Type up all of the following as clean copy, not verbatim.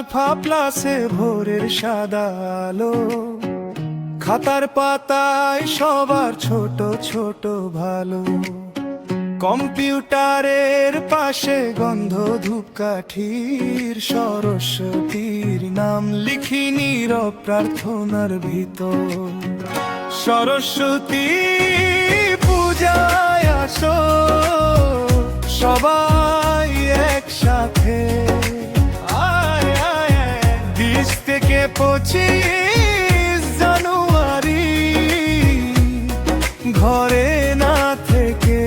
Alpha প্লাসে ভোরের সাদা আলো, খাতার পাতায় সবার ছোট ছোট ভালো। কম্পিউটারের পাশে গন্ধ ধূপকাঠির, সরস্বতীর নাম লিখি নীরব প্রার্থনার ভিতর। সরস্বতী পূজায় আসো সবাই একসাথে, 20 থেকে 25 জানুয়ারি ঘরে না থেকে।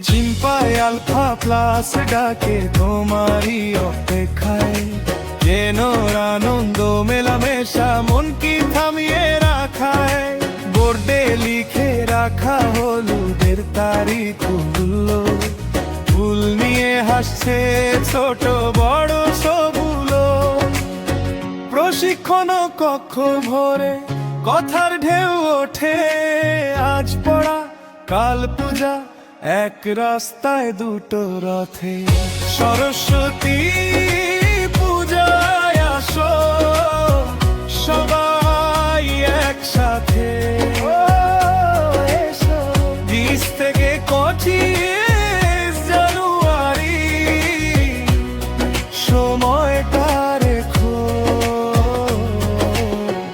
চিম্পায় আলফা প্লাস ডাকে তোমারই অপেক্ষায়, যেন আনন্দ মেলামেশা মন কি থামিয়ে রাখায়। বোর্ডে লিখে রাখা হলুদের তারিখগুলো, ফুল নিয়ে হাসছে ছোট বড় সবগুলো। প্রশিক্ষণ কক্ষ ভরে কথার ঢেউ ওঠে, আজ পড়া কাল পূজা এক রাস্তায় দুটো রথে। সরস্বতী পূজায় আসো সবাই একসাথে, 20 থেকে 25 জানুয়ারি সময়টা রেখো।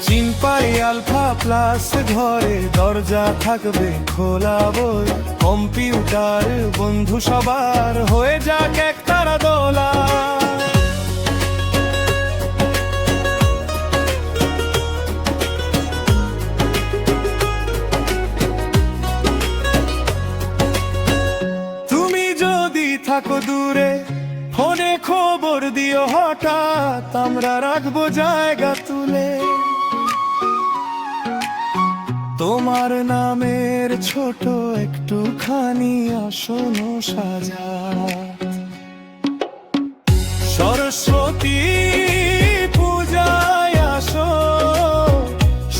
চিম্পাই আলফা প্লাস ঘরে দরজা থাকবে খোলা বই, কম্পিউটার বন্ধু সবার হয়ে যাক এক তারা দোলা। তুমি যদি থাকো দূরে ফোনে খবর দিও হঠাৎ, আমরা রাখবো জায়গা তুলে তোমার নামের ছোট একটুখানি আসন সাজা। সরস্বতী পূজায় আসো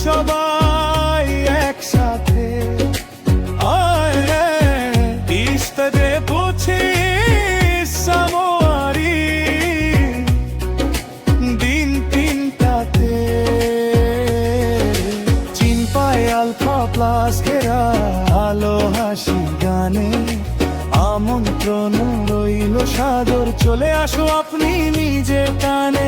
সবাই একসাথে, 20 থেকে 25 জানুয়ারি দিন তিনটাতে। আলফা প্লাস ঘেরা আলো হাসি গানে, আমন্ত্রণ রইল সাদর, চলে আসো আপনি নিজে টানে।